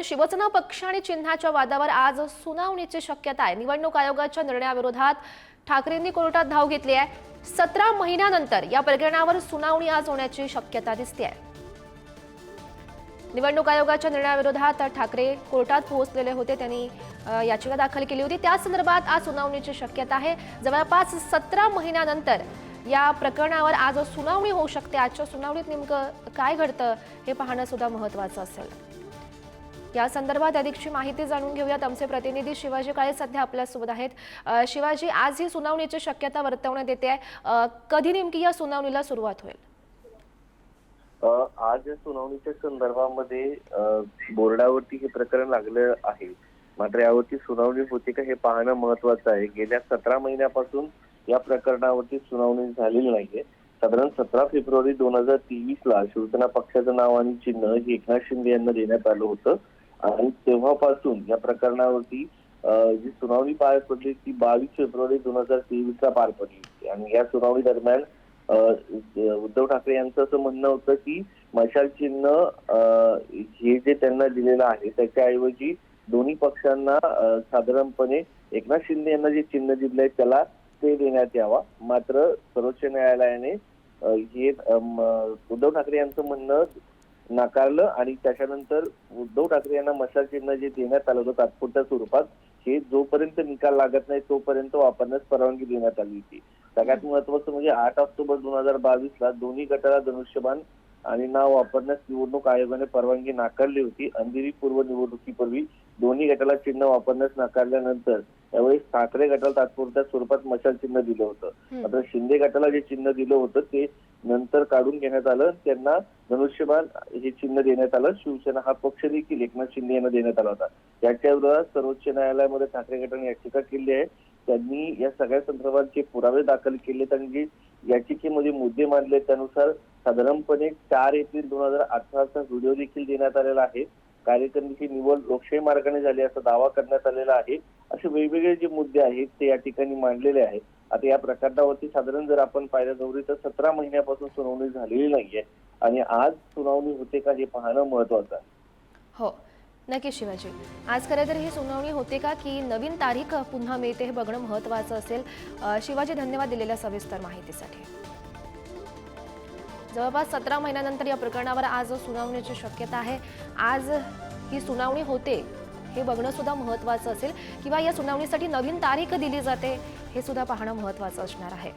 शिवसेना पक्ष आणि चिन्हाच्या वादावर आज सुनावणीची शक्यता आहे। निवडणूक आयोगाच्या निर्णयाविरोधात ठाकरेंनी कोर्टात धाव घेतली आहे। 17 महिन्यानंतर या प्रकरणावर सुनावणी आज होण्याची शक्यता दिसते। निवडणूक आयोगाच्या निर्णयाविरोधात ठाकरे कोर्टात पोहोचलेले होते। त्यांनी याचिका दाखल केली होती। त्या संदर्भात आज सुनावणीची शक्यता आहे। जवळपास 17 महिन्यानंतर या प्रकरणावर आज सुनावणी होऊ शकते। आजच्या सुनावणीत नेमकं काय घडतं हे पाहणं सुद्धा महत्त्वाचं असेल। या संदर्भात अधिकची माहिती जाणून घेऊयात। आमचे प्रतिनिधी शिवाजी काळे सध्या आपल्या सोबत आहेत। शिवाजी, आज ही सुनावणीची शक्यता वर्तवण्यात येते आहे। कधी नेमकी या सुनावणीला सुरुवात होईल? आज सुनावणीच्या संदर्भामध्ये बोर्डावरती हे प्रकरण लागलं आहे। मात्र यावरती सुनावणी होते का हे पाहणं महत्त्वाचं आहे। गेल्या 17 महिन्यापासून या प्रकरणावरती सुनावणी झालेली नाहीये। साधारण 17 फेब्रुवारी 2023 ला शिवसेना पक्षाचं नाव आणि चिन्ह हे एकनाथ शिंदे यांना देण्यात आलं होतं आणि तेव्हापासून या प्रकरणावरती जी सुनावणी पार पडली ती 22 फेब्रुवारी 2023 ला पार पडली आणि या सुनावणी दरम्यान उद्धव ठाकरे यांचं असं म्हणणं होतं की मशाल चिन्ह हे जे त्यांना दिलेलं आहे त्याच्याऐवजी दोन्ही पक्षांना साधारणपणे एकनाथ शिंदे यांना जे चिन्ह दिलंय त्याला ते देण्यात यावा। मात्र सर्वोच्च न्यायालयाने हे उद्धव ठाकरे यांचं म्हणणं नाकारलं आणि त्याच्यानंतर उद्धव ठाकरे यांना मशाल चिन्ह जे देण्यात आलं होतं तात्पुरत्या स्वरूपात हे जोपर्यंत निकाल लागत नाही तोपर्यंत वापरण्यास परवानगी देण्यात आली होती। सगळ्यात महत्त्वाचं म्हणजे 8 ऑक्टोबर 2022 ला दोन्ही गटाला धनुष्यबाण आणि नाव वापरण्यास निवडणूक आयोगाने परवानगी नाकारली होती। अंधेरी पूर्व निवडणुकीपूर्वी दोन्ही गटाला चिन्ह वापरण्यास नाकारल्यानंतर त्यावेळी ठाकरे गटाला तात्पुरत्या स्वरूपात मशाल चिन्ह दिलं होतं। मात्र शिंदे गटाला जे चिन्ह दिलं होतं ते नंतर काढून घेण्यात आलं। त्यांना धनुष्यबाण हे चिन्ह देण्यात आलं। शिवसेना हा पक्ष देखील एकनाथ शिंदे यांना देण्यात आला होता। त्याच्या विरोधात सर्वोच्च न्यायालयामध्ये ठाकरे गटाने याचिका केली आहे। त्यांनी या सगळ्या संदर्भात जे पुरावे दाखल केलेत आणि जे याचिकेमध्ये मुद्दे मांडले त्यानुसार साधारणपणे 4 एप्रिल 2018 चा व्हिडिओ देखील देण्यात आलेला आहे। कार्यकर्त्यांची निवड लोकशाही मार्गाने झाली असा दावा करण्यात आलेला आहे। असे वेगवेगळे जे मुद्दे आहेत ते या ठिकाणी मांडलेले आहेत। आता या प्रकरणावरती साधारण जर आपण पाहिलं गौरी तर 17 महिन्यापासून सुनावणी झालेली नाहीये आणि आज सुनावणी होते का हे पाहणं महत्त्वाचं आहे। हो, नक्की शिवाजी। आज खरं तर ही सुनावणी होते का की नवीन तारीख पुन्हा मिळते हे बघणं महत्त्वाचं असेल। शिवाजी, धन्यवाद दिलेल्या सविस्तर माहितीसाठी। जवळपास 17 महिन्यानंतर या प्रकरणावर आज सुनावणीची शक्यता आहे। आज ही सुनावणी होते हे बघणं सुद्धा महत्त्वाचं असेल किंवा या सुनावणीसाठी नवीन तारीख दिली जाते हे सुद्धा पाहणं महत्त्वाचं असणार आहे।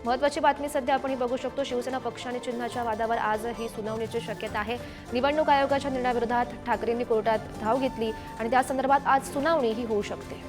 महत्त्वाची बातमी सध्या आपण ही बघू शकतो। शिवसेना पक्ष आणि चिन्हाच्या वादावर आज ही सुनावणीची शक्यता आहे। निवडणूक आयोगाच्या निर्णयाविरोधात ठाकरेंनी कोर्टात धाव घेतली आणि त्या संदर्भात आज सुनावणी ही होऊ शकते।